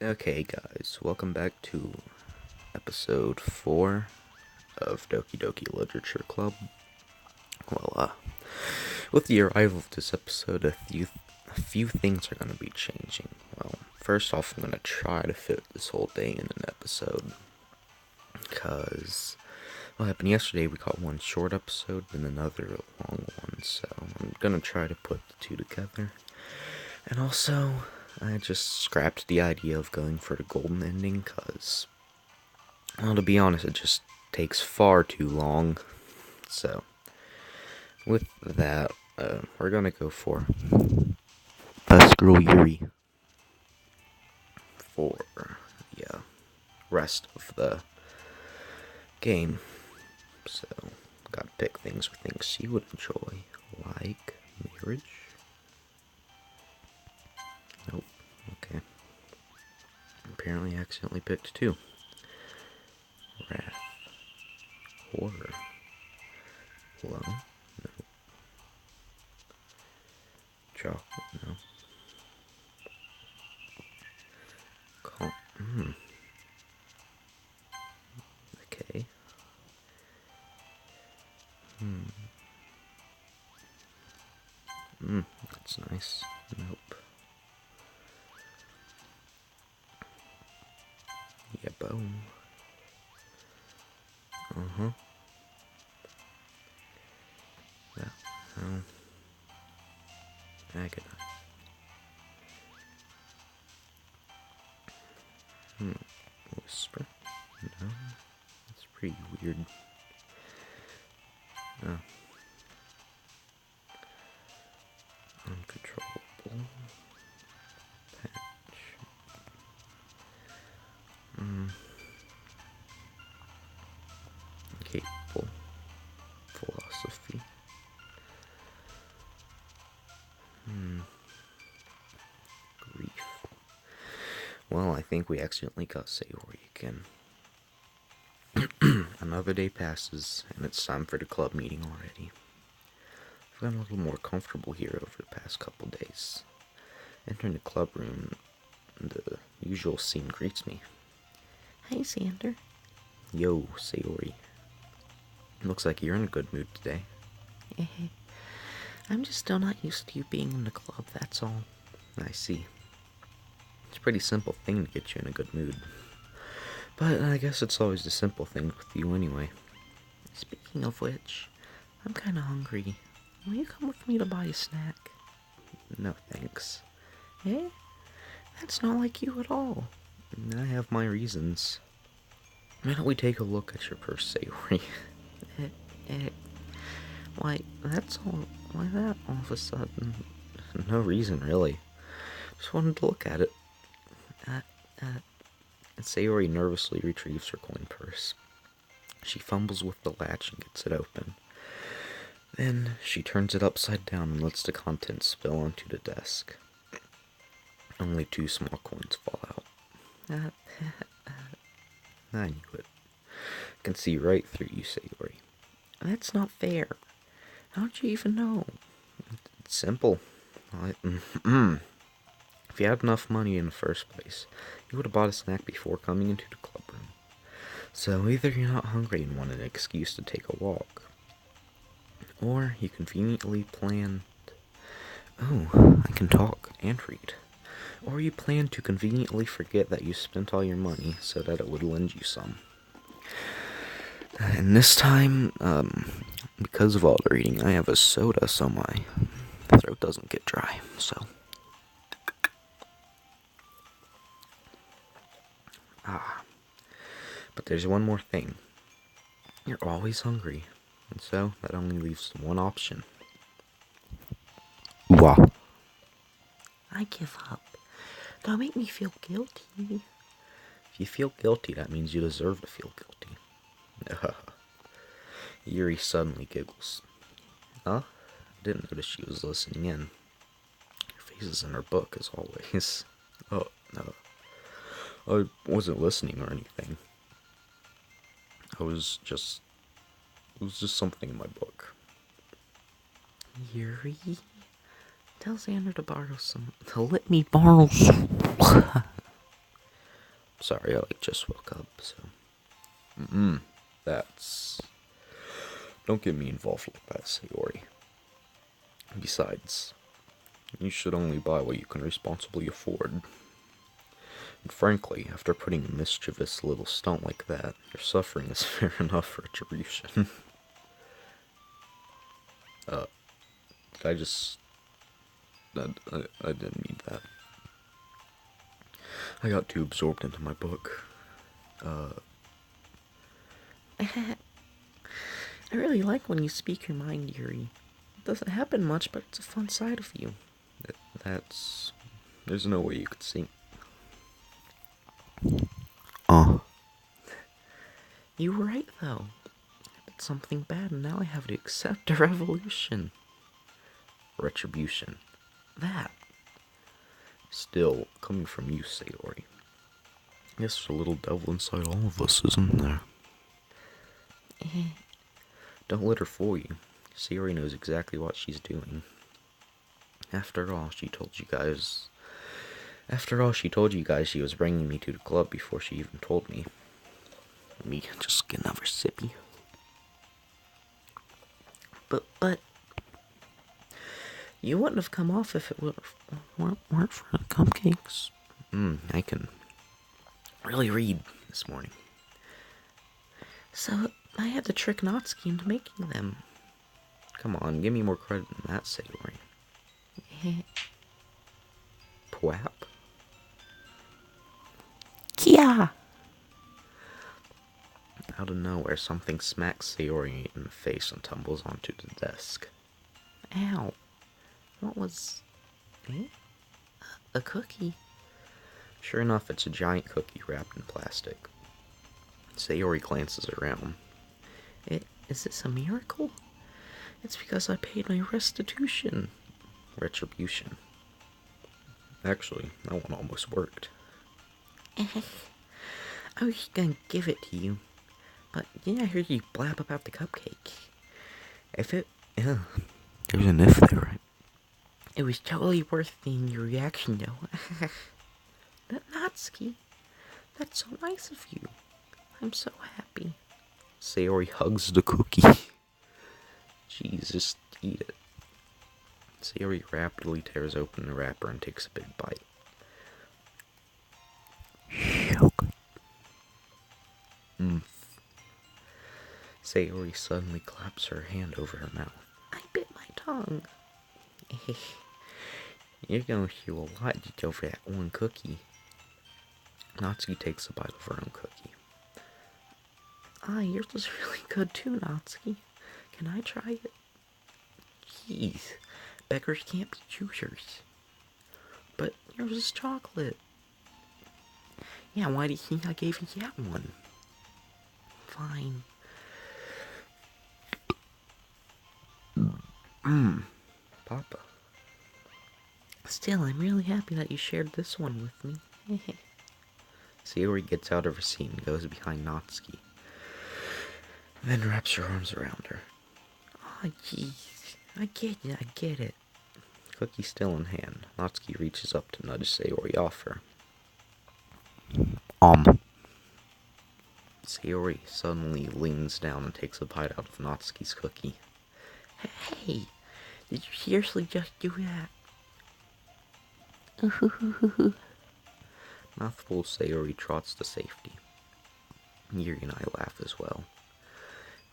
Okay, guys, welcome back to episode 4 of Doki Doki Literature Club. With the arrival of this episode, a few things are going to be changing. Well, first off, I'm going to try to fit this whole day in an episode, because what happened yesterday, we got one short episode and another long one, so I'm going to try to put the two together. And also, I just scrapped the idea of going for the golden ending, because, well, to be honest, it just takes far too long. So, with that, we're gonna go for Best Girl Yuri for the rest of the game. So, gotta pick things for things she would enjoy, like marriage. Nope. Okay. Apparently, I accidentally picked 2. Wrath. Horror. Love. No. Chocolate. No. Okay. That's nice. Nope. Yeah, boom. Uh-huh. Yeah. Oh. Agony. Whisper? No. That's pretty weird. Oh. Uncontrollable. Patch. Capable. Philosophy. Grief. Well, I think we accidentally got Sayori again. Another day passes, and it's time for the club meeting already. I've gotten a little more comfortable here over the past couple days. Entering the club room, the usual scene greets me. Hey, Xander. Yo, Sayori. Looks like you're in a good mood today. I'm just still not used to you being in the club, that's all. I see. It's a pretty simple thing to get you in a good mood. But I guess it's always the simple things with you anyway. Speaking of which, I'm kinda hungry. Will you come with me to buy a snack? No thanks. Eh? That's not like you at all. I have my reasons. Why don't we take a look at your purse, Sayori? Why, that's all. Why that all of a sudden? No reason, really. Just wanted to look at it. And Sayori nervously retrieves her coin purse. She fumbles with the latch and gets it open. Then she turns it upside down and lets the contents spill onto the desk. Only 2 small coins fall out. I knew it. I can see right through you, Sayori. That's not fair. How'd you even know? It's simple. If you had enough money in the first place, you would have bought a snack before coming into the club room. So either you're not hungry and want an excuse to take a walk, or you conveniently planned... Oh, I can talk and read. Or you plan to conveniently forget that you spent all your money so that it would lend you some. And this time, because of all the reading, I have a soda so my throat doesn't get dry, so... But there's one more thing. You're always hungry, and so that only leaves one option. Wah. I give up. Don't make me feel guilty. If you feel guilty, that means you deserve to feel guilty. Yuri suddenly giggles. Huh? I didn't notice she was listening in. Her face is in her book, as always. Oh, no. I wasn't listening or anything. It was just something in my book. Yuri? Tell Xander to let me borrow some. Sorry, I just woke up, so. That's. Don't get me involved like that, Sayori. Besides, you should only buy what you can responsibly afford. And frankly, after putting a mischievous little stunt like that, your suffering is fair enough retribution. Did I just... I didn't mean that. I got too absorbed into my book. I really like when you speak your mind, Yuri. It doesn't happen much, but it's a fun side of you. There's no way you could see. You were right, though. I did something bad, and now I have to accept a revolution. Retribution. That. Still, coming from you, Sayori. Guess there's a little devil inside all of us, isn't there? Don't let her fool you. Sayori knows exactly what she's doing. After all, she told you guys she was bringing me to the club before she even told me. Let me just get another sippy. But you wouldn't have come off if it weren't for the cupcakes. I can really read this morning. So I had to trick Natsuki into making them. Come on, give me more credit than that, Sayori. Pwap. Kia! Out of nowhere, something smacks Sayori in the face and tumbles onto the desk. Ow. What was... A cookie? Sure enough, it's a giant cookie wrapped in plastic. Sayori glances around. Is this a miracle? It's because I paid my restitution. Retribution. Actually, that one almost worked. I was gonna give it to you, but then I heard you blab about the cupcake. Yeah, there's an if there, right? It was totally worth seeing your reaction, though. Natsuki, that's so nice of you. I'm so happy. Sayori hugs the cookie. Jeez, just eat it. Sayori rapidly tears open the wrapper and takes a big bite. Sayori suddenly claps her hand over her mouth. I bit my tongue. You're going through a lot just over that one cookie. Natsuki takes a bite of her own cookie. Yours was really good too, Natsuki. Can I try it? Jeez, beggars can't be choosers. But yours is chocolate. Yeah, why do you think I gave you that one? Fine. Papa. Still, I'm really happy that you shared this one with me. Sayori gets out of her seat and goes behind Natsuki. Then wraps her arms around her. Oh, jeez. I get it. Cookie still in hand, Natsuki reaches up to nudge Sayori off her. Sayori suddenly leans down and takes a bite out of Natsuki's cookie. Hey, did you seriously just do that? Mouthful Sayori trots to safety. Yuri and I laugh as well.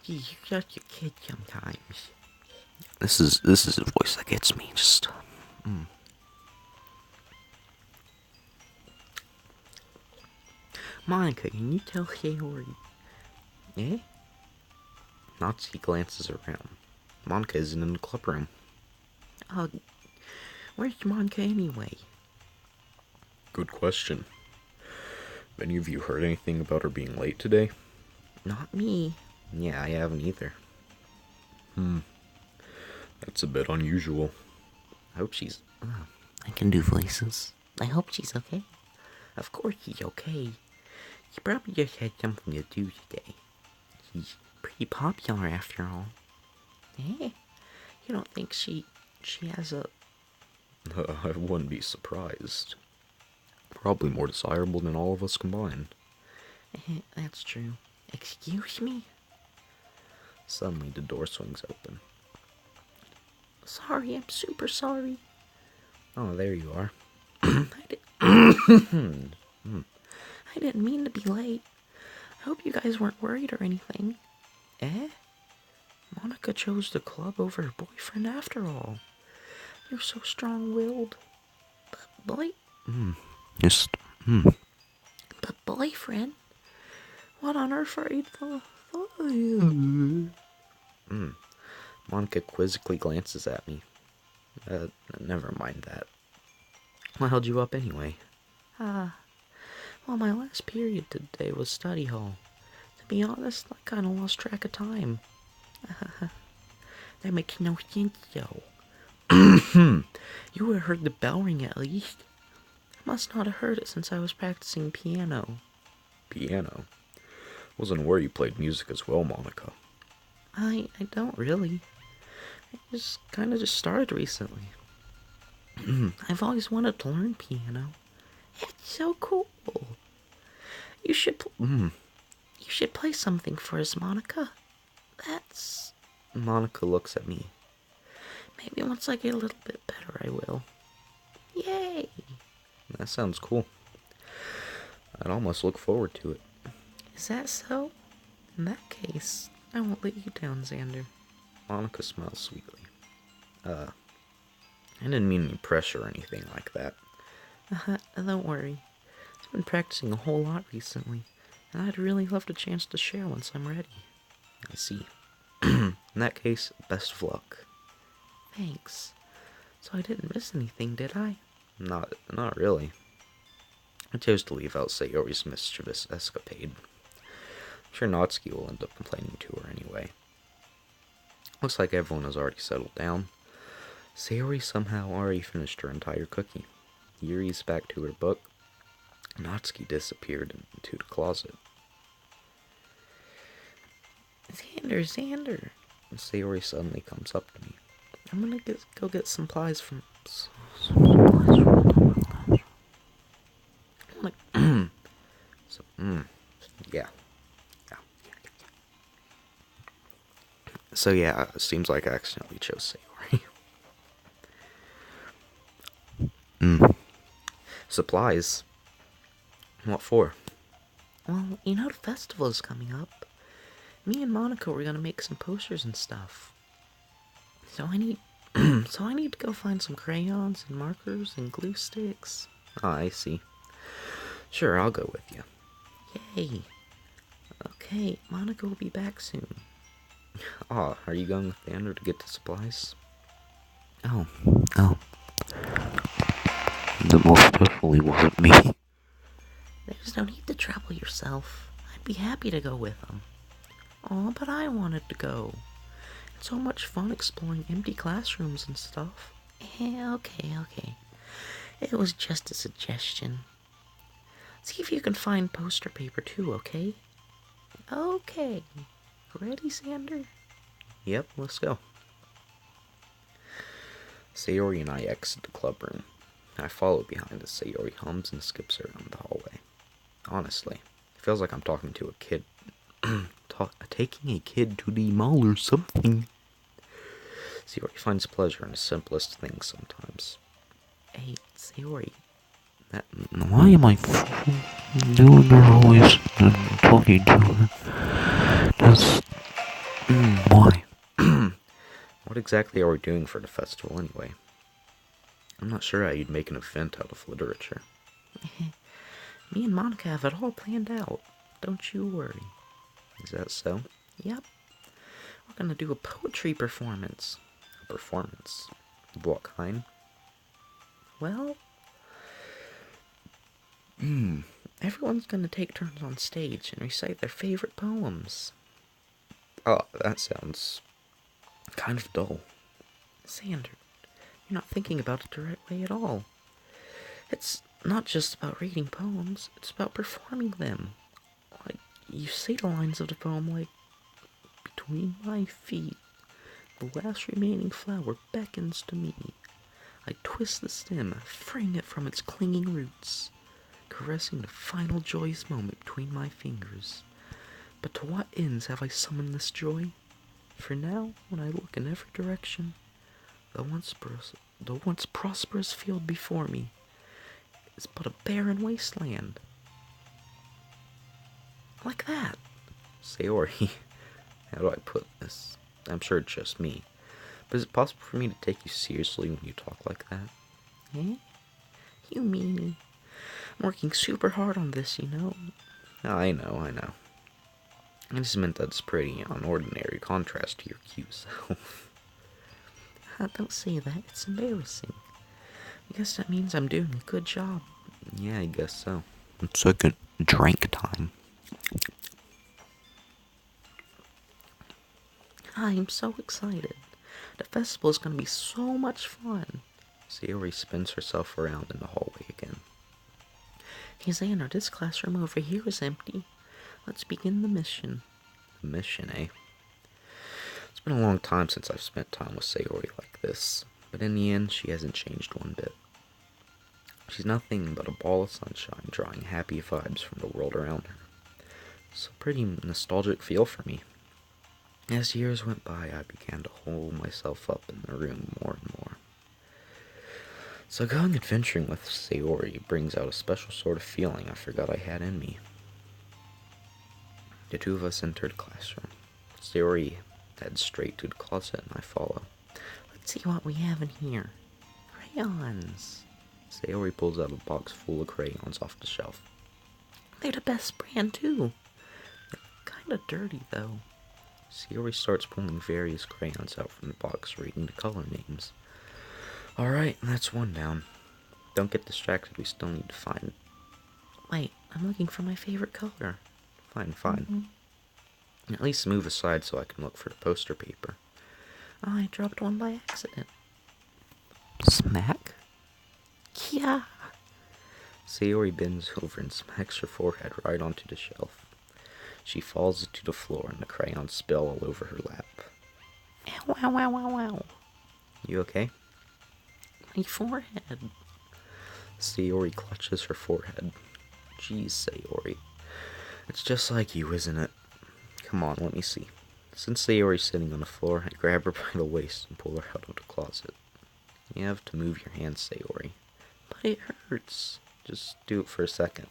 Geez, you're such a kid sometimes. This is the voice that gets me. Just. Monica, can you tell Sayori? Natsuki glances around. Monica isn't in the club room. Where's Monica anyway? Good question. Have any of you heard anything about her being late today? Not me. Yeah, I haven't either. That's a bit unusual. I hope she's... I can do voices. I hope she's okay. Of course she's okay. She probably just had something to do today. She's pretty popular after all. You don't think she has a... I wouldn't be surprised. Probably more desirable than all of us combined. That's true. Excuse me? Suddenly, the door swings open. Sorry, I'm super sorry. Oh, there you are. I didn't mean to be late. I hope you guys weren't worried or anything. Eh? Monica chose the club over her boyfriend after all. You're so strong-willed. But Just, But boyfriend? What on earth are you Monica quizzically glances at me. Never mind that. What held you up anyway? Well, my last period today was study hall. To be honest, I kind of lost track of time. That makes no sense, though. You would have heard the bell ring at least. I must not have heard it since I was practicing piano. Piano? Wasn't aware you played music as well, Monica. I don't really. I just kind of started recently. I've always wanted to learn piano. It's so cool. You should play something for us, Monica. That's... Monica looks at me. Maybe once I get a little bit better, I will. Yay! That sounds cool. I'd almost look forward to it. Is that so? In that case, I won't let you down, Xander. Monica smiles sweetly. I didn't mean any pressure or anything like that. Don't worry. I've been practicing a whole lot recently, and I'd really love a chance to share once I'm ready. I see. In that case, best of luck. Thanks. So I didn't miss anything, did I? Not really. I chose to leave out Sayori's mischievous escapade. I'm sure Natsuki will end up complaining to her anyway. Looks like everyone has already settled down. Sayori somehow already finished her entire cookie. Yuri's back to her book. Natsuki disappeared into the closet. Xander. And Sayori suddenly comes up to me. I'm gonna go get supplies from... Yeah. So yeah, it seems like I accidentally chose Sayori. Supplies? What for? Well, you know the festival is coming up. Me and Monica were gonna make some posters and stuff. So I need to go find some crayons and markers and glue sticks. Ah, I see. Sure, I'll go with you. Yay. Okay, Monica will be back soon. Ah, are you going with Xander to get the supplies? Oh. That most definitely wasn't me. There's no need to trouble yourself. I'd be happy to go with them. Aw, but I wanted to go. It's so much fun exploring empty classrooms and stuff. Okay. It was just a suggestion. See if you can find poster paper too, okay? Okay. Ready, Xander? Yep, let's go. Sayori and I exit the club room. I follow behind as Sayori hums and skips around the hallway. Honestly, it feels like I'm talking to a kid. Taking a kid to the mall or something. Sayori finds pleasure in the simplest things sometimes. Hey, Sayori. Why am I doing her voice and talking to her? Just... why? What exactly are we doing for the festival anyway? I'm not sure how you'd make an event out of literature. Me and Monica have it all planned out. Don't you worry. Is that so? Yep. We're gonna do a poetry performance. A performance? Of what kind? Well... everyone's gonna take turns on stage and recite their favorite poems. Oh, that sounds kind of dull. Xander, you're not thinking about it the right way at all. It's not just about reading poems, it's about performing them. Like, you say the lines of the poem like, between my feet, the last remaining flower beckons to me. I twist the stem, freeing it from its clinging roots. caressing the final joyous moment between my fingers. But to what ends have I summoned this joy? For now, when I look in every direction, the once prosperous field before me is but a barren wasteland. Like that. Sayori, how do I put this? I'm sure it's just me. But is it possible for me to take you seriously when you talk like that? Eh? You meanie. I'm working super hard on this, you know. I know. I just meant that's pretty unordinary contrast to your cute self. Don't say that. It's embarrassing. I guess that means I'm doing a good job. Yeah, I guess so. Second drink time. I'm so excited. The festival is going to be so much fun. Sayori spins herself around in the hallway again. Hey Xander, this classroom over here is empty. Let's begin the mission. The mission, eh? It's been a long time since I've spent time with Sayori like this, but in the end, she hasn't changed one bit. She's nothing but a ball of sunshine drawing happy vibes from the world around her. It's a pretty nostalgic feel for me. As years went by, I began to hole myself up in the room more and more. So going adventuring with Sayori brings out a special sort of feeling I forgot I had in me. The two of us entered the classroom. Sayori heads straight to the closet and I follow. Let's see what we have in here. Crayons. Sayori pulls out a box full of crayons off the shelf. They're the best brand too. They're kinda dirty though. Sayori starts pulling various crayons out from the box, reading the color names. Alright, that's one down. Don't get distracted, we still need to find... Wait, I'm looking for my favorite color. Fine. Mm-hmm. At least move aside so I can look for the poster paper. Oh, I dropped one by accident. Smack? Yeah. Sayori bends over and smacks her forehead right onto the shelf. She falls to the floor and the crayons spill all over her lap. Ow, ow, ow, ow, ow. You okay? My forehead. Sayori clutches her forehead. Jeez, Sayori. It's just like you, isn't it? Come on, let me see. Since Sayori's sitting on the floor, I grab her by the waist and pull her out of the closet. You have to move your hands, Sayori. But it hurts. Just do it for a second.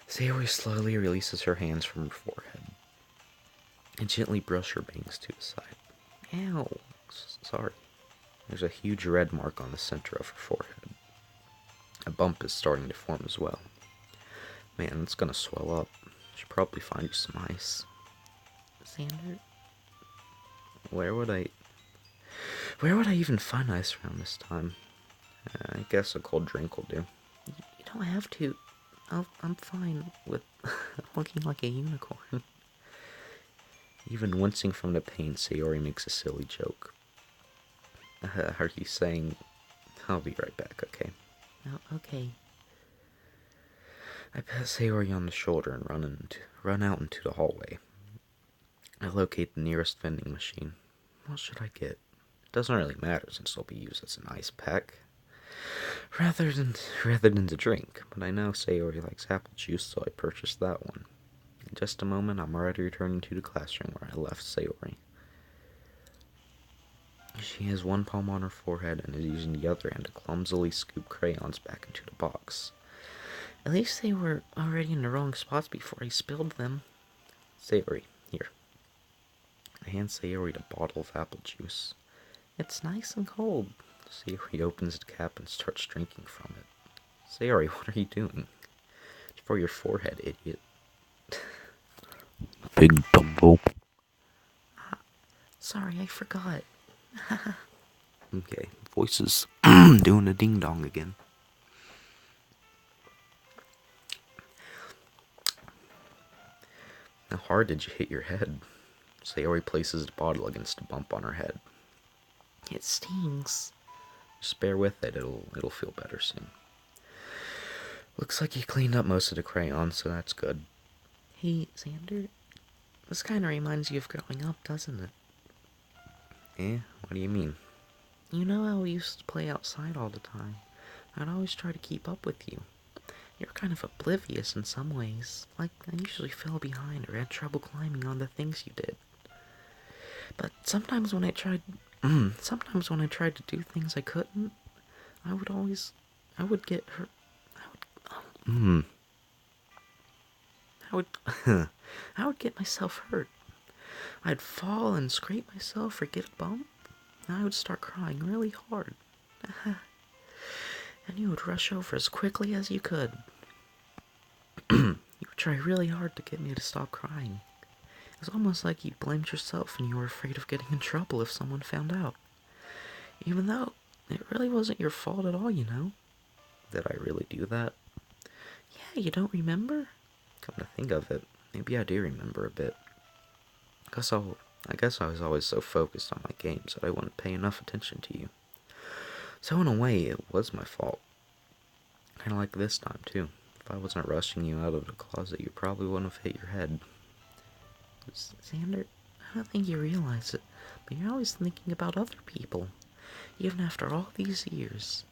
Sayori slowly releases her hands from her forehead and gently brushes her bangs to the side. Ow. Sorry. There's a huge red mark on the center of her forehead. A bump is starting to form as well. Man, it's gonna swell up. Should probably find you some ice. Xander? Where would I even find ice around this time? I guess a cold drink will do. You don't have to. I'm fine with looking like a unicorn. Even wincing from the pain, Sayori makes a silly joke. Are you saying... I'll be right back, okay? Oh, okay. I pat Sayori on the shoulder and run out into the hallway. I locate the nearest vending machine. What should I get? It doesn't really matter since it'll be used as an ice pack. Rather than to drink, but I know Sayori likes apple juice, so I purchased that one. In just a moment, I'm already returning to the classroom where I left Sayori. She has one palm on her forehead and is using the other hand to clumsily scoop crayons back into the box. At least they were already in the wrong spots before I spilled them. Sayori, here. I hand Sayori the bottle of apple juice. It's nice and cold. Sayori opens the cap and starts drinking from it. Sayori, what are you doing? It's for your forehead, idiot. Big Dumbo. Sorry, I forgot. Okay. Voices doing the ding dong again. How hard did you hit your head? Sayori places the bottle against a bump on her head. It stings. Just bear with it, it'll feel better soon. Looks like you cleaned up most of the crayons, so that's good. Hey, Xander. This kind of reminds you of growing up, doesn't it? Eh? What do you mean? You know how we used to play outside all the time? I'd always try to keep up with you. You're kind of oblivious in some ways. Like, I usually fell behind or had trouble climbing on the things you did. But sometimes when I tried to do things I couldn't, I would get hurt. I would get myself hurt. I'd fall and scrape myself or get a bump, and I would start crying really hard. And you would rush over as quickly as you could. You would try really hard to get me to stop crying. It was almost like you blamed yourself and you were afraid of getting in trouble if someone found out. Even though it really wasn't your fault at all, you know. Did I really do that? Yeah, you don't remember? Come to think of it, maybe I do remember a bit. I guess I was always so focused on my games that I wouldn't pay enough attention to you. So in a way, it was my fault. Kind of like this time, too. If I wasn't rushing you out of the closet, you probably wouldn't have hit your head. Xander, I don't think you realize it, but you're always thinking about other people. Even after all these years,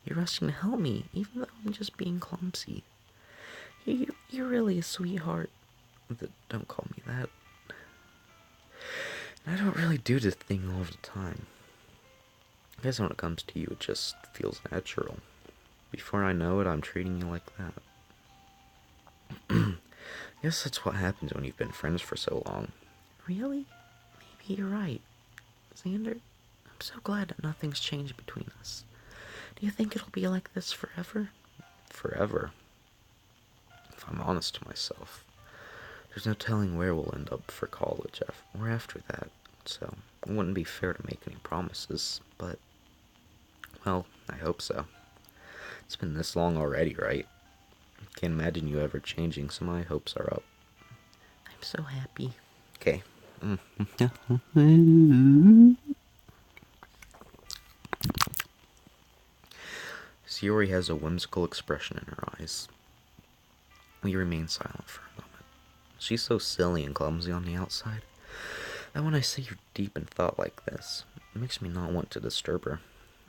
you're rushing to help me, even though I'm just being clumsy. You're really a sweetheart. Don't call me that. I don't really do this thing all the time. I guess when it comes to you, it just feels natural. Before I know it, I'm treating you like that. I guess that's what happens when you've been friends for so long. Really? Maybe you're right. Xander, I'm so glad that nothing's changed between us. Do you think it'll be like this forever? Forever? If I'm honest to myself, there's no telling where we'll end up for college or after that, so it wouldn't be fair to make any promises, but, well, I hope so. It's been this long already, right? Can't imagine you ever changing, so my hopes are up. I'm so happy. Okay. Sayori has a whimsical expression in her eyes. We remain silent for a moment. She's so silly and clumsy on the outside that when I see her deep in thought like this, it makes me not want to disturb her.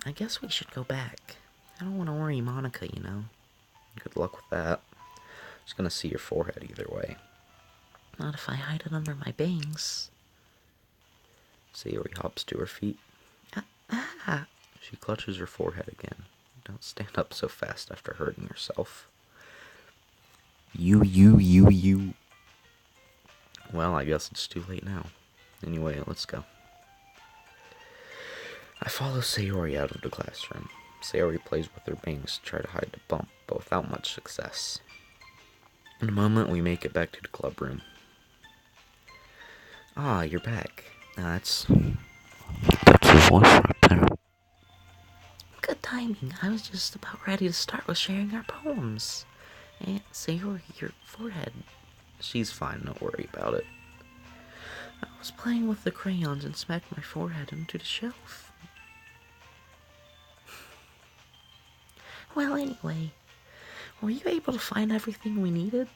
I guess we should go back. I don't want to worry Monica, you know. Good luck with that. She's gonna see your forehead either way. Not if I hide it under my bangs. Sayori hops to her feet. She clutches her forehead again. Don't stand up so fast after hurting yourself. You. Well, I guess it's too late now. Anyway, let's go. I follow Sayori out of the classroom. Sayori plays with her bangs to try to hide the bump, but without much success. In a moment, we make it back to the club room. Ah, you're back. That's your voice right there. Good timing. I was just about ready to start with sharing our poems. And Sayori, your forehead. She's fine, don't worry about it. I was playing with the crayons and smacked my forehead into the shelf. Well, anyway, were you able to find everything we needed?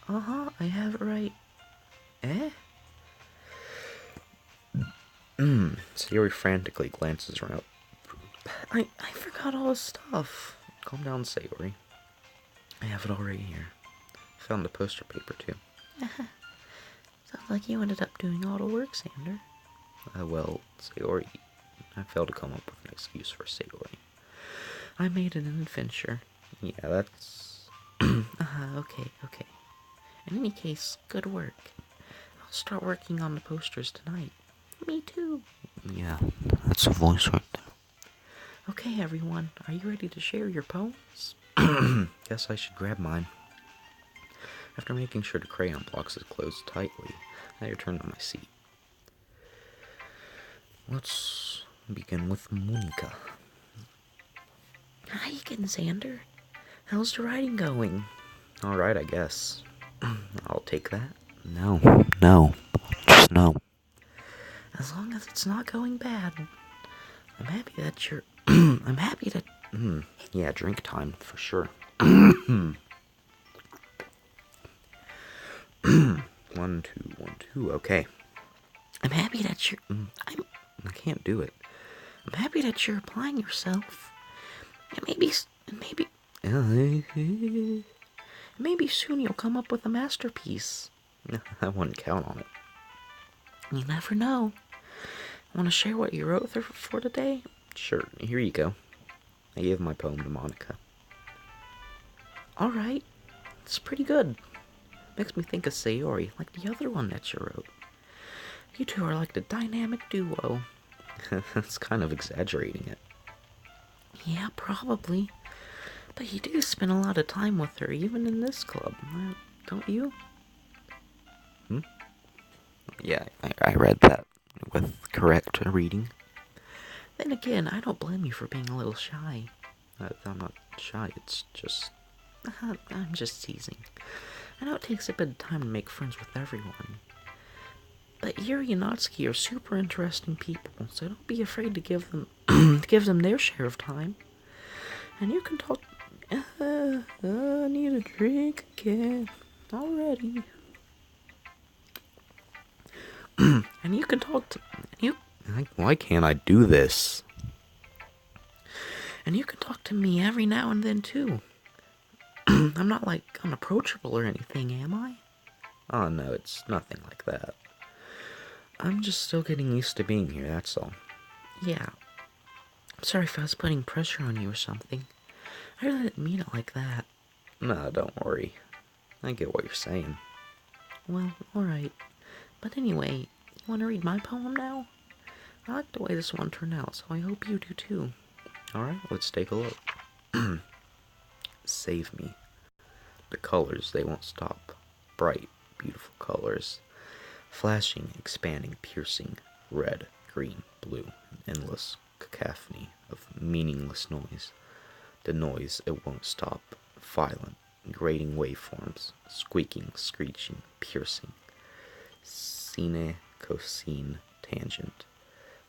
Uh-huh, I have it right. Eh? Sayori frantically glances around. I forgot all the stuff. Calm down, Sayori. I have it all right here. I found the poster paper, too. Sounds like you ended up doing all the work, Xander. Well, Sayori, I failed to come up with an excuse for Sayori. I made it an adventure. Yeah, that's... Okay. In any case, good work. I'll start working on the posters tonight. Me too. Yeah, that's a voice right there. Okay, everyone, are you ready to share your poems? Guess I should grab mine. After making sure the crayon box is closed tightly, I return to my seat. Let's begin with Monica. Hi again, Xander. How's the writing going? Alright, I guess. I'll take that. No, just no. As long as it's not going bad. I'm happy that you're... Yeah, drink time, for sure. 1, 2, 1, 2, okay. I'm happy that you're... I can't do it. I'm happy that you're applying yourself. And maybe And maybe soon you'll come up with a masterpiece. I wouldn't count on it. You never know. Want to share what you wrote for today? Sure, here you go. I gave my poem to Monica. Alright, it's pretty good. Makes me think of Sayori, like the other one that you wrote. You two are like the dynamic duo. That's kind of exaggerating it. Yeah, probably. But you do spend a lot of time with her, even in this club, don't you? Yeah, I read that with correct reading. Then again, I don't blame you for being a little shy. I'm not shy, it's just... I'm just teasing. I know it takes a bit of time to make friends with everyone. But Yuri and Natsuki are super interesting people, so don't be afraid to give them their share of time. And you can talk... I need a drink again already. And you can talk to... Why can't I do this? And you can talk to me every now and then, too. I'm not, like, unapproachable or anything, am I? Oh no, it's nothing like that. I'm just still getting used to being here, that's all. Yeah. I'm sorry if I was putting pressure on you or something. I really didn't mean it like that. No, don't worry. I get what you're saying. Well, alright. But anyway, you want to read my poem now? I like the way this one turned out, so I hope you do too. Alright, let's take a look. Save me. The colors, they won't stop. Bright, beautiful colors. Flashing, expanding, piercing. Red, green, blue. An endless cacophony of meaningless noise. The noise, it won't stop. Violent, grating waveforms. Squeaking, screeching, piercing. Sine, cosine, tangent.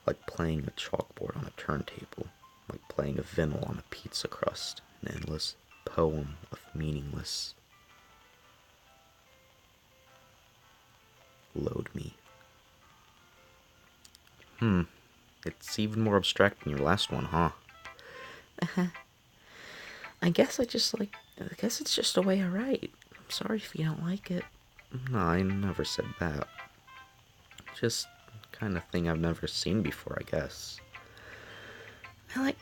Like playing a chalkboard on a turntable. Like playing a vinyl on a pizza crust. An endless poem of meaningless. Load me. It's even more abstract than your last one, huh? I guess it's just the way I write. I'm sorry if you don't like it. No, I never said that. Just kind of thing I've never seen before, I guess. I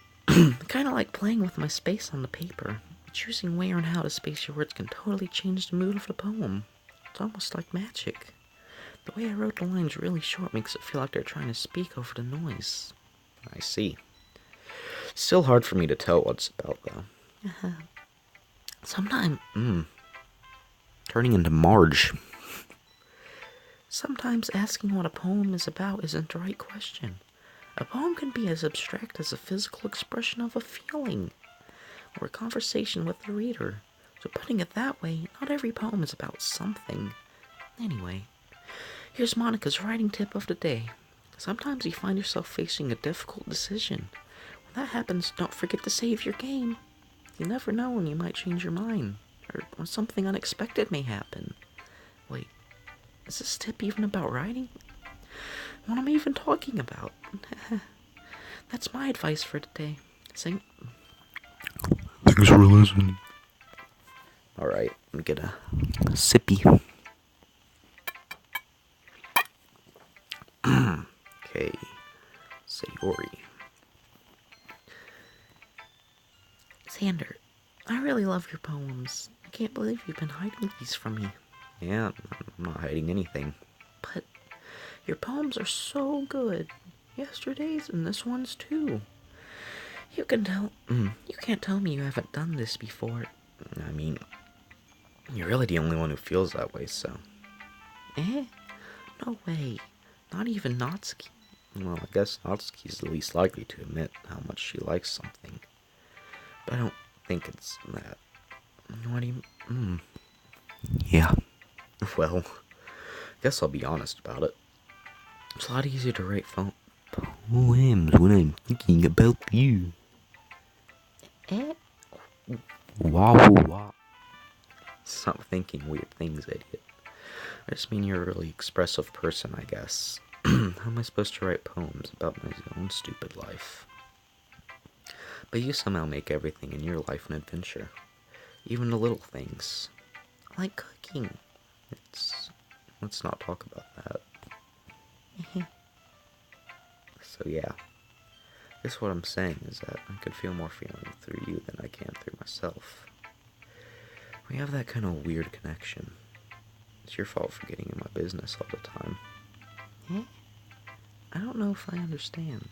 kind of like playing with my space on the paper. Choosing where and how to space your words can totally change the mood of the poem. It's almost like magic. The way I wrote the lines really short makes it feel like they're trying to speak over the noise. I see. Still hard for me to tell what it's about, though. Sometimes Turning into Marge. Sometimes asking what a poem is about isn't the right question. A poem can be as abstract as a physical expression of a feeling, or a conversation with the reader. So putting it that way, not every poem is about something. Anyway, here's Monica's writing tip of the day. Sometimes you find yourself facing a difficult decision. When that happens, don't forget to save your game. You never know when you might change your mind, or when something unexpected may happen. Wait, is this tip even about writing? What am I even talking about? That's my advice for today. Thanks for listening. Alright, let me get a sippy. Okay, Sayori. Xander, I really love your poems. I can't believe you've been hiding these from me. Yeah, I'm not hiding anything. But your poems are so good. Yesterday's and this one's too. You can't tell me you haven't done this before. I mean, you're really the only one who feels that way, so... No way. Not even Natsuki. Well, I guess Natsuki's the least likely to admit how much she likes something. But I don't think it's that. What do you... Yeah. Well, guess I'll be honest about it. It's a lot easier to write poems when I'm thinking about you. Wow, wow. Stop thinking weird things, idiot. I just mean you're a really expressive person, I guess. How am I supposed to write poems about my own stupid life? But you somehow make everything in your life an adventure. Even the little things. Like cooking. Let's not talk about that. So yeah. I guess what I'm saying is that I could feel more feeling through you than I can through myself. We have that kind of weird connection. It's your fault for getting in my business all the time. I don't know if I understand.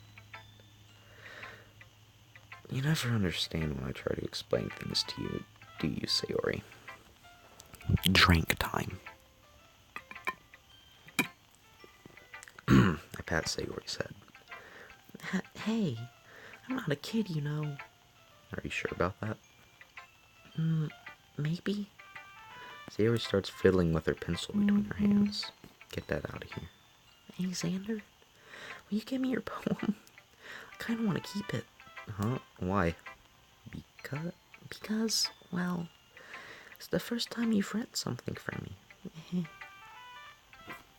You never understand when I try to explain things to you, do you, Sayori? Drink time. I pat Sayori's head. Hey, I'm not a kid, you know. Are you sure about that? Maybe? Sayori starts fiddling with her pencil between her hands. Get that out of here. Hey, Xander, will you give me your poem? I kind of want to keep it. Huh? Why? Because, well, it's the first time you've read something for me.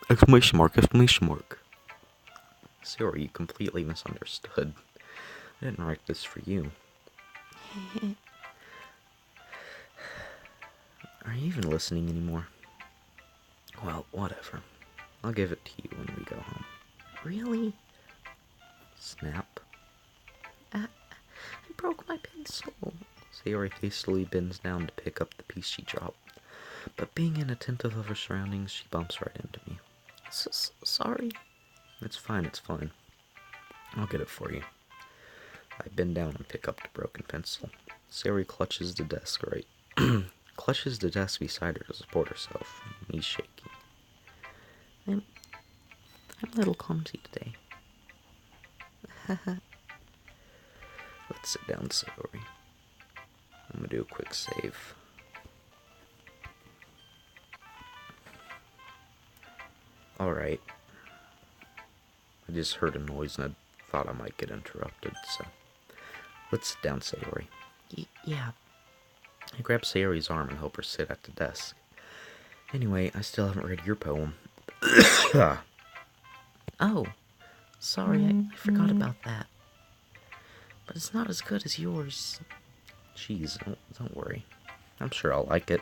Exclamation mark, exclamation mark. Sayori, you completely misunderstood. I didn't write this for you. Are you even listening anymore? Well, whatever. I'll give it to you when we go home. Really? Snap. I broke my pencil. Sayori hastily bends down to pick up the piece she dropped, but being inattentive of her surroundings, she bumps right into me. Sorry. It's fine, it's fine. I'll get it for you. I bend down and pick up the broken pencil. Sayori clutches the desk beside her to support herself, knees shaking. I'm a little clumsy today. Let's sit down, Sayori. I'm gonna do a quick save. Alright. I just heard a noise and I thought I might get interrupted, so... Let's sit down, Sayori. Yeah. I grab Sayori's arm and help her sit at the desk. Anyway, I still haven't read your poem. Oh, sorry, I forgot about that. But it's not as good as yours. Jeez, don't worry. I'm sure I'll like it.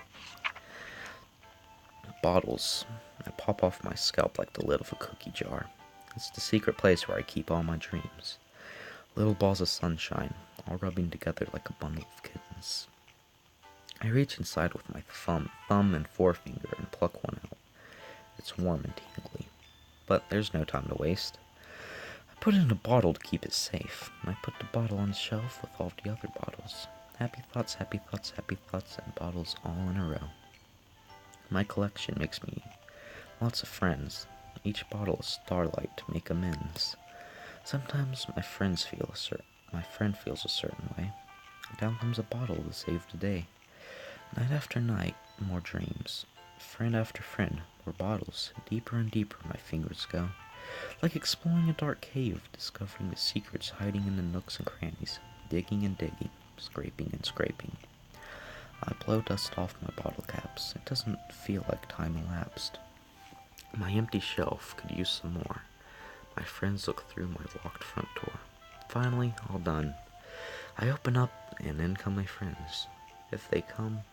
Bottles. I pop off my scalp like the lid of a cookie jar. It's the secret place where I keep all my dreams. Little balls of sunshine, all rubbing together like a bundle of kittens. I reach inside with my thumb and forefinger and pluck one out. It's warm and tingly. But there's no time to waste. I put it in a bottle to keep it safe, and I put the bottle on the shelf with all the other bottles. Happy thoughts, happy thoughts, happy thoughts, and bottles all in a row. My collection makes me lots of friends. Each bottle is starlight to make amends. Sometimes my friend feels a certain way. Down comes a bottle to save the day. Night after night, more dreams. Friend after friend, more bottles. Deeper and deeper my fingers go. Like exploring a dark cave, discovering the secrets hiding in the nooks and crannies. Digging and digging, scraping and scraping. I blow dust off my bottle caps. It doesn't feel like time elapsed. My empty shelf could use some more. My friends look through my locked front door. Finally, all done. I open up, and in come my friends. If they come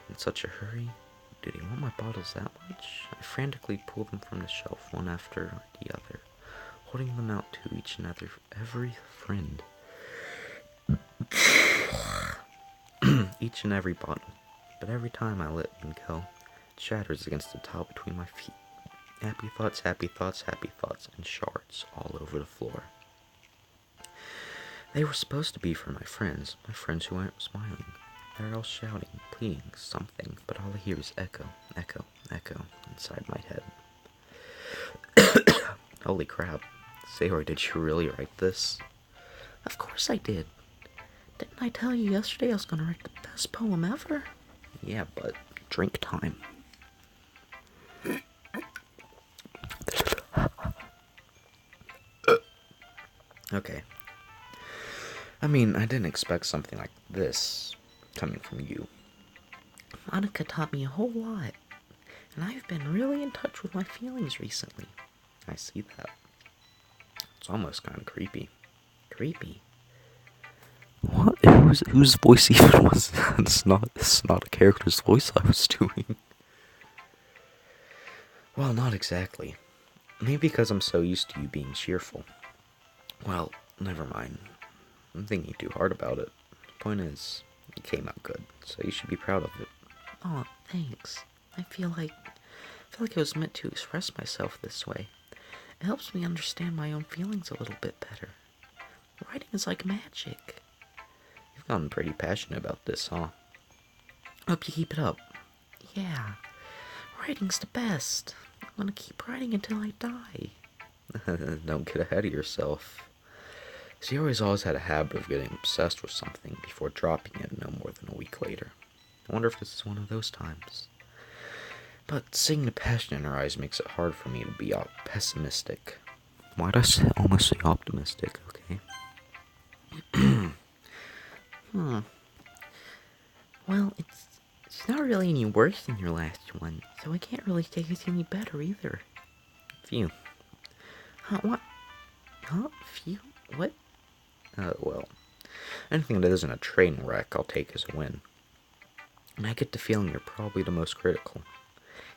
in such a hurry, do they want my bottles that much? I frantically pull them from the shelf, one after the other, holding them out to each and every friend. Each and every bottle. But every time I let them go, it shatters against the tile between my feet. Happy thoughts, happy thoughts, happy thoughts, and shards all over the floor. They were supposed to be for my friends who aren't smiling. They're all shouting, pleading, something, but all I hear is echo, echo, echo inside my head. Holy crap. Sayori, did you really write this? Of course I did. Didn't I tell you yesterday I was gonna write the best poem ever? Yeah, but drink time. Okay. I mean, I didn't expect something like this coming from you. Monica taught me a whole lot, and I've been really in touch with my feelings recently. I see that. It's almost kind of creepy. Creepy? What? Whose voice even was that? It's not a character's voice I was doing. Well, not exactly. Maybe because I'm so used to you being cheerful. Well, never mind. I'm thinking too hard about it. Point is, it came out good, so you should be proud of it. Oh, thanks. I feel like it was meant to express myself this way. It helps me understand my own feelings a little bit better. Writing is like magic. You've gotten pretty passionate about this, huh? Hope you keep it up. Yeah, writing's the best. I'm gonna keep writing until I die. Don't get ahead of yourself. Zio's always had a habit of getting obsessed with something before dropping it no more than a week later. I wonder if this is one of those times. But seeing the passion in her eyes makes it hard for me to be pessimistic. Why'd I almost say optimistic, okay? Well, it's not really any worse than your last one, so I can't really say it's any better either. Phew. What? Huh? Phew? What? Well, anything that isn't a train wreck I'll take as a win. And I get the feeling you're probably the most critical.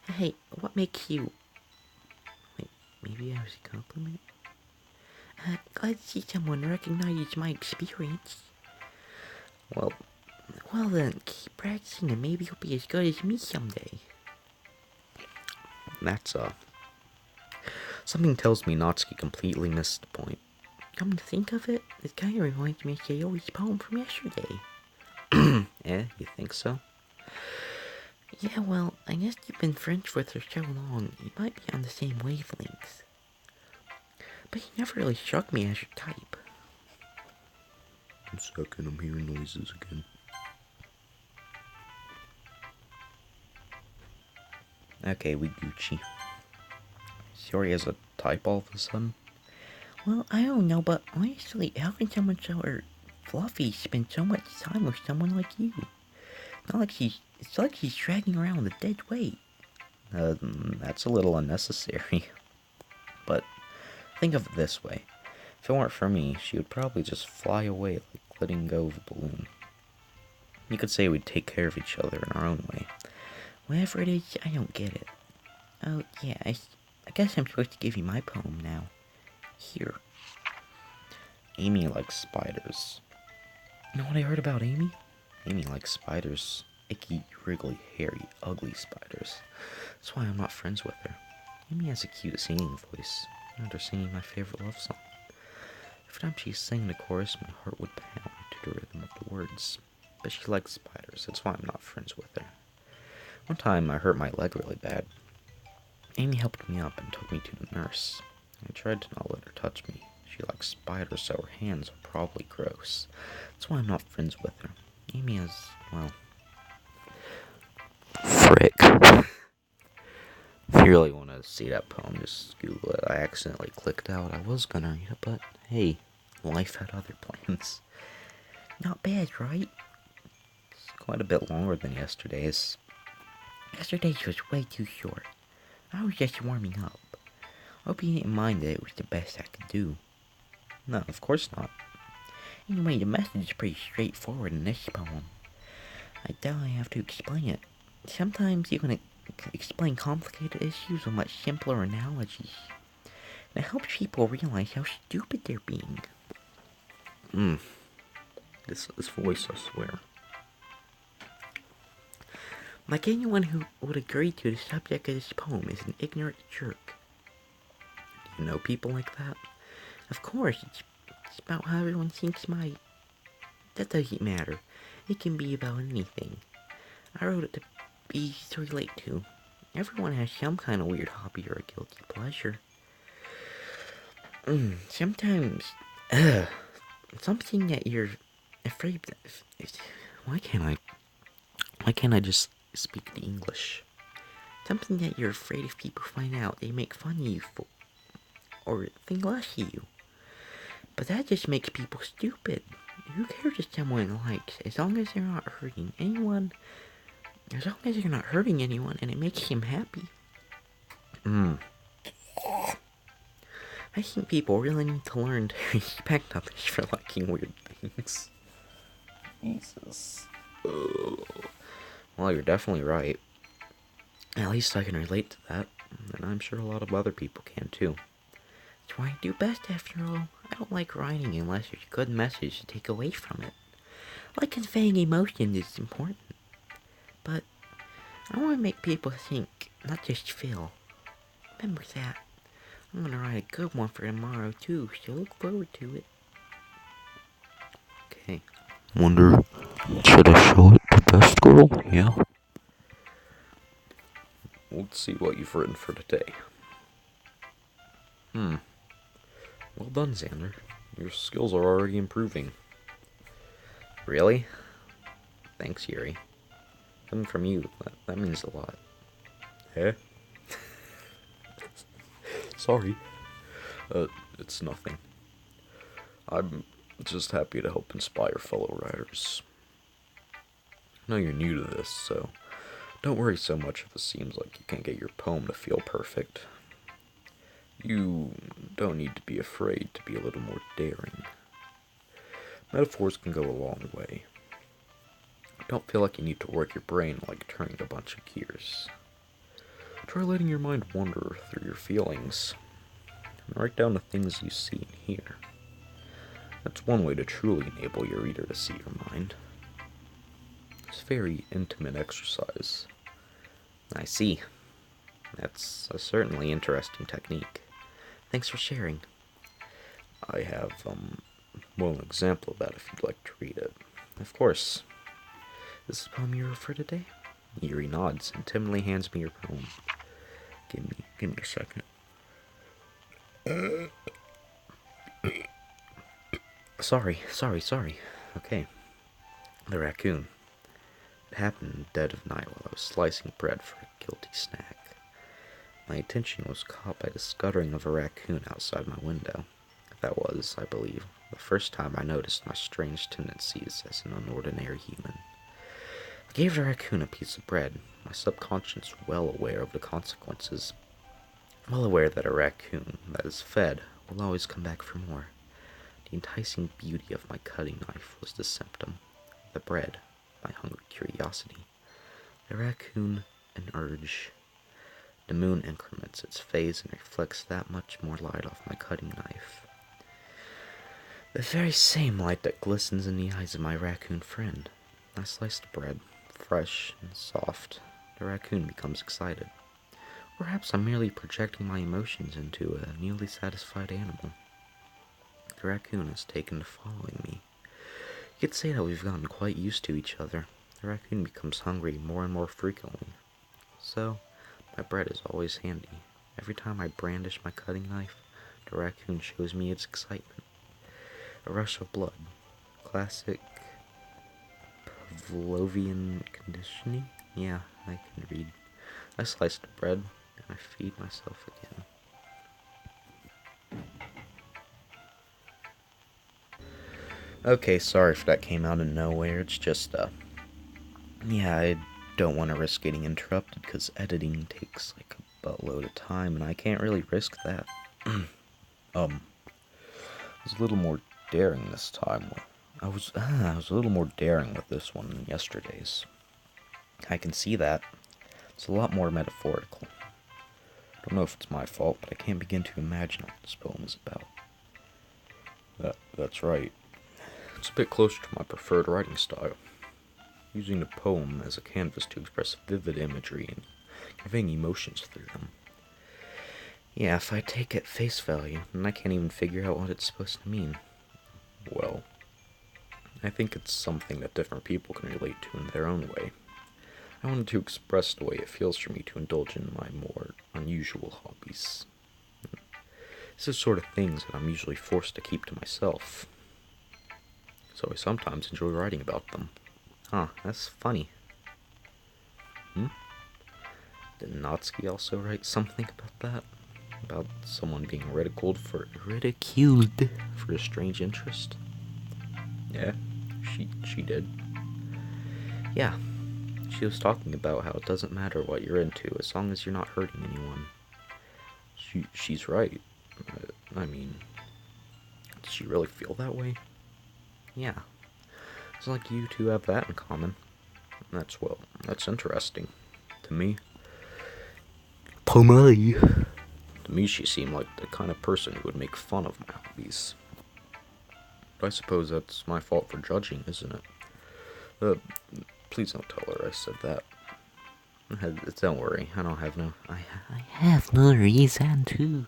Hey, what makes you... Wait, maybe I was a compliment? Glad to see someone recognize my experience. Well, then, keep practicing and maybe you'll be as good as me someday. that's, something tells me Natsuki completely missed the point. Come to think of it, this kind of reminds me of Sayori's poem from yesterday. Eh, you think so? Yeah, well, I guess you've been friends with her so long, you might be on the same wavelengths. But you never really struck me as your type. One second, I'm hearing noises again. Okay, we Gucci. Sayori has a type all of a sudden? Well, I don't know, but honestly, how can someone so fluffy spend so much time with someone like you? It's like she's dragging around a dead weight. That's a little unnecessary. But think of it this way. If it weren't for me, she would probably just fly away like letting go of a balloon. You could say we'd take care of each other in our own way. Whatever it is, I don't get it. Oh, yeah, I guess I'm supposed to give you my poem now. Here. Amy likes spiders. You know what I heard about Amy? Amy likes spiders. Icky, wriggly, hairy, ugly spiders. That's why I'm not friends with her. Amy has a cute singing voice. I heard her singing my favorite love song. Every time she sang the chorus, my heart would pound to the rhythm of the words. But she likes spiders. That's why I'm not friends with her. One time, I hurt my leg really bad. Amy helped me up and took me to the nurse. I tried to not let her touch me. She likes spiders, so her hands are probably gross. That's why I'm not friends with her. Amy has, well... Frick. If you really want to see that poem, just Google it. I accidentally clicked out. I was gonna read it, but hey, life had other plans. Not bad, right? It's quite a bit longer than yesterday's. Yesterday's was way too short. I was just warming up. Hope you didn't mind that it was the best I could do. No, of course not. Anyway, the message is pretty straightforward in this poem. I doubt I have to explain it. Sometimes you can explain complicated issues with much simpler analogies. And it helps people realize how stupid they're being. This voice, I swear. Like anyone who would agree to the subject of this poem is an ignorant jerk. Do you know people like that? Of course, it's about how everyone thinks my... That doesn't matter. It can be about anything. I wrote it to be easy to relate to. Everyone has some kind of weird hobby or a guilty pleasure. Sometimes, something that you're afraid of... Why can't I just speak the English? Something that you're afraid if people find out they make fun of you for, or think less of you. But that just makes people stupid. Who cares if someone likes, as long as they're not hurting anyone, as long as you're not hurting anyone and it makes them happy. I think people really need to learn to respect others for liking weird things. Jesus. Well, you're definitely right. At least I can relate to that, and I'm sure a lot of other people can too. It's what I do best after all. I don't like writing unless there's a good message to take away from it. Like conveying emotion is important. But I want to make people think, not just feel. Remember that. I'm gonna write a good one for tomorrow too, so look forward to it. Okay. Wonder, should I show it to Best Girl? Yeah. Let's see what you've written for today. Well done, Xander. Your skills are already improving. Really? Thanks, Yuri. Coming from you, that means a lot. Eh? Sorry. It's nothing. I'm just happy to help inspire fellow writers. I know you're new to this, so don't worry so much if it seems like you can't get your poem to feel perfect. You don't need to be afraid to be a little more daring. Metaphors can go a long way. Don't feel like you need to work your brain like turning a bunch of gears. Try letting your mind wander through your feelings, and write down the things you see and hear. That's one way to truly enable your reader to see your mind. It's a very intimate exercise. I see. That's a certainly interesting technique. Thanks for sharing. I have, an example of that if you'd like to read it. Of course. This is the poem you wrote for today? Yuri nods and timidly hands me your poem. Give me a second. Sorry. Okay. The raccoon. It happened in the dead of night while I was slicing bread for a guilty snack. My attention was caught by the scuttering of a raccoon outside my window. That was, I believe, the first time I noticed my strange tendencies as an unordinary human. I gave the raccoon a piece of bread, my subconscious well aware of the consequences. Well aware that a raccoon that is fed will always come back for more. The enticing beauty of my cutting knife was the symptom. The bread, my hungry curiosity. The raccoon, an urge. The moon increments its phase and reflects that much more light off my cutting knife. The very same light that glistens in the eyes of my raccoon friend. I slice the bread, fresh and soft. The raccoon becomes excited. Perhaps I'm merely projecting my emotions into a newly satisfied animal. The raccoon has taken to following me. You could say that we've gotten quite used to each other. The raccoon becomes hungry more and more frequently. So, my bread is always handy. Every time I brandish my cutting knife, the raccoon shows me its excitement. A rush of blood. Classic Pavlovian conditioning? Yeah, I can read. I slice the bread, and I feed myself again. Okay, sorry if that came out of nowhere. It's just, yeah, I don't want to risk getting interrupted because editing takes like a buttload of time, and I can't really risk that. I was a little more daring this time. I was a little more daring with this one than yesterday's. I can see that. It's a lot more metaphorical. I don't know if it's my fault, but I can't begin to imagine what this poem is about. That's right. It's a bit closer to my preferred writing style. Using the poem as a canvas to express vivid imagery and conveying emotions through them. Yeah, if I take it face value, then I can't even figure out what it's supposed to mean. Well, I think it's something that different people can relate to in their own way. I wanted to express the way it feels for me to indulge in my more unusual hobbies. This is the sort of things that I'm usually forced to keep to myself. So I sometimes enjoy writing about them. Huh, that's funny. Did Natsuki also write something about that? About someone being ridiculed for a strange interest? Yeah, she did. Yeah, she was talking about how it doesn't matter what you're into as long as you're not hurting anyone. She's right. I mean, does she really feel that way? Yeah. It's like you two have that in common. That's interesting. To me. To me. To me, she seemed like the kind of person who would make fun of my hobbies. But I suppose that's my fault for judging, isn't it? Please don't tell her I said that. Don't worry, I don't have no... I have no reason to.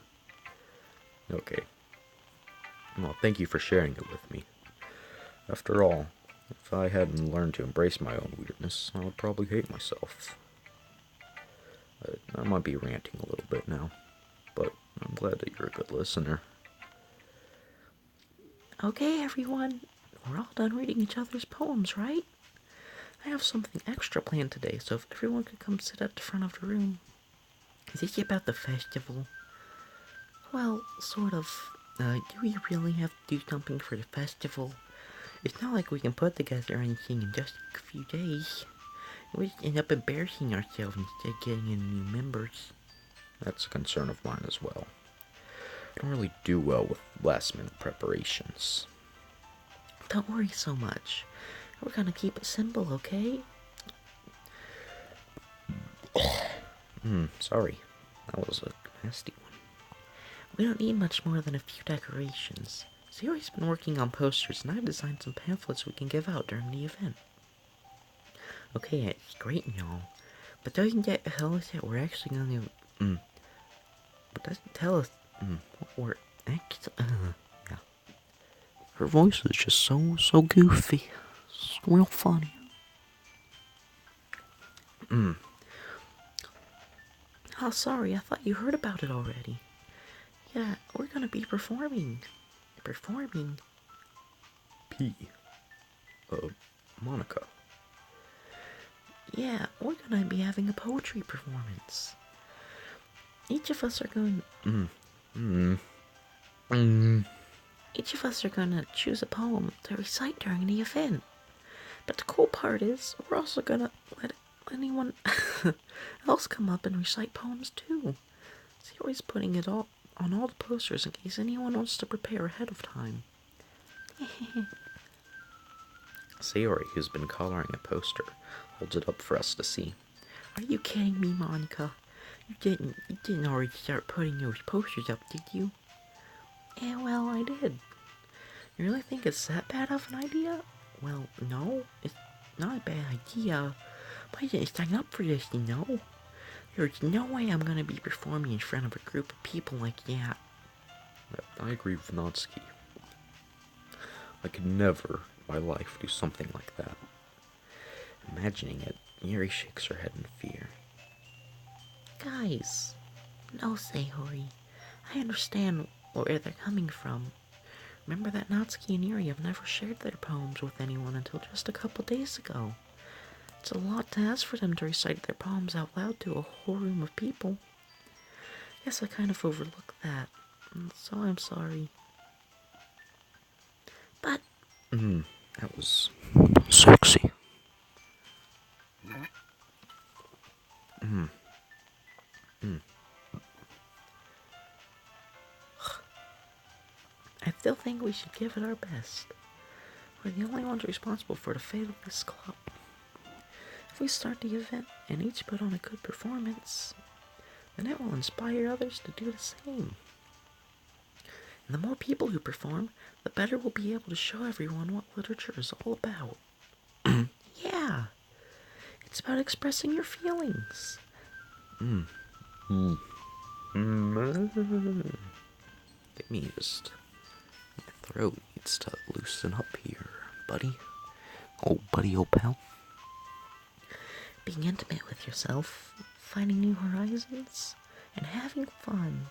Okay. Well, thank you for sharing it with me. After all, if I hadn't learned to embrace my own weirdness, I would probably hate myself. I might be ranting a little bit now, but I'm glad that you're a good listener. Okay, everyone. We're all done reading each other's poems, right? I have something extra planned today, so if everyone could come sit at the front of the room. Is this about the festival? Well, sort of. Do we really have to do something for the festival? It's not like we can put together anything in just a few days. We just end up embarrassing ourselves instead of getting any new members. That's a concern of mine as well. I don't really do well with last-minute preparations. Don't worry so much. We're gonna keep it simple, okay? Sorry. That was a nasty one. We don't need much more than a few decorations. Zuri's been working on posters, and I've designed some pamphlets we can give out during the event. Okay, it's great and all, but doesn't that tell us that we're actually gonna... But doesn't tell us what we're actually... yeah. Her voice is just so goofy. It's real funny. Oh, sorry, I thought you heard about it already. Yeah, we're gonna be performing. P. Monica. Yeah, we're gonna be having a poetry performance. Each of us are going... Each of us are gonna choose a poem to recite during the event. But the cool part is, we're also gonna let anyone else come up and recite poems too. He's always putting it all on all the posters in case anyone wants to prepare ahead of time. Sayori, who's been coloring a poster, holds it up for us to see. Are you kidding me, Monica? You didn't already start putting those posters up, did you? Yeah, well, I did. You really think it's that bad of an idea? Well, no, it's not a bad idea. But I didn't sign up for this, you know? There's no way I'm gonna be performing in front of a group of people like that. I agree with Natsuki. I could never in my life do something like that. Imagining it, Yuri shakes her head in fear. Guys, no, Sayori. I understand where they're coming from. Remember that Natsuki and Yuri have never shared their poems with anyone until just a couple days ago. It's a lot to ask for them to recite their poems out loud to a whole room of people. Guess I kind of overlooked that, so I'm sorry. But... That was... Sexy. I still think we should give it our best. We're the only ones responsible for the fate of this club. If we start the event and each put on a good performance, then it will inspire others to do the same. And the more people who perform, the better we'll be able to show everyone what literature is all about. Yeah, it's about expressing your feelings. Let me just... My throat needs to loosen up here, buddy. Oh, buddy, old pal. Being intimate with yourself, finding new horizons, and having fun.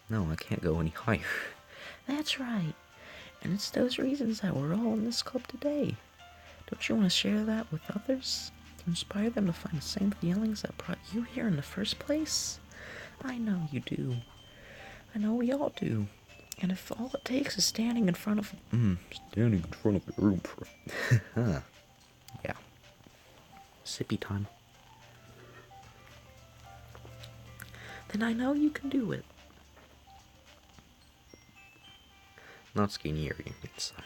No, I can't go any higher. That's right. And it's those reasons that we're all in this club today. Don't you want to share that with others? To inspire them to find the same feelings that brought you here in the first place? I know you do. I know we all do. And if all it takes is standing in front of... Standing in front of the room for... Yeah. Sippy time. then I know you can do it. Natsuki and Yuri remain silent.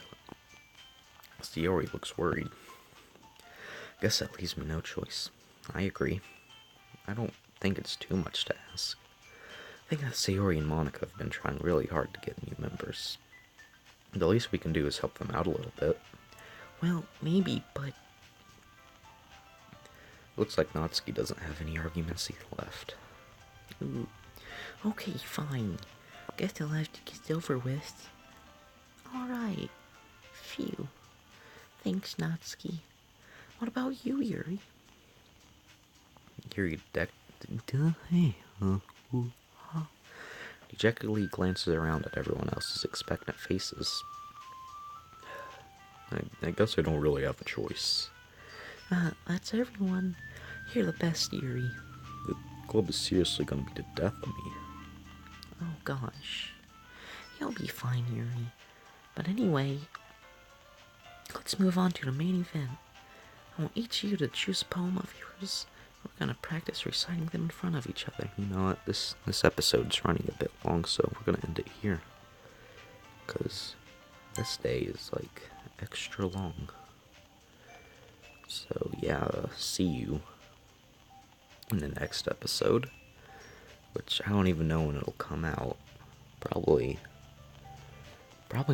Sayori looks worried. Guess that leaves me no choice. I agree. I don't think it's too much to ask. I think that Sayori and Monica have been trying really hard to get new members. The least we can do is help them out a little bit. Well, maybe, but... Looks like Natsuki doesn't have any arguments left. Ooh. Okay, fine. Guess I'll have to get over with. Alright. Phew. Thanks, Natsuki. What about you, Yuri? Yuri dejectedly glances around at everyone else's expectant faces. I guess I don't really have a choice. That's everyone. You're the best, Yuri. The club is seriously gonna be the death of me. Oh gosh. You'll be fine, Yuri. But anyway, let's move on to the main event. I want each of you to choose a poem of yours. We're gonna practice reciting them in front of each other. You know what? This episode's running a bit long, so we're gonna end it here. Because this day is, like, extra long. So, yeah, see you in the next episode. Which I don't even know when it'll come out. Probably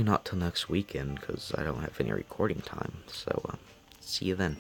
not till next weekend, because I don't have any recording time. So, see you then.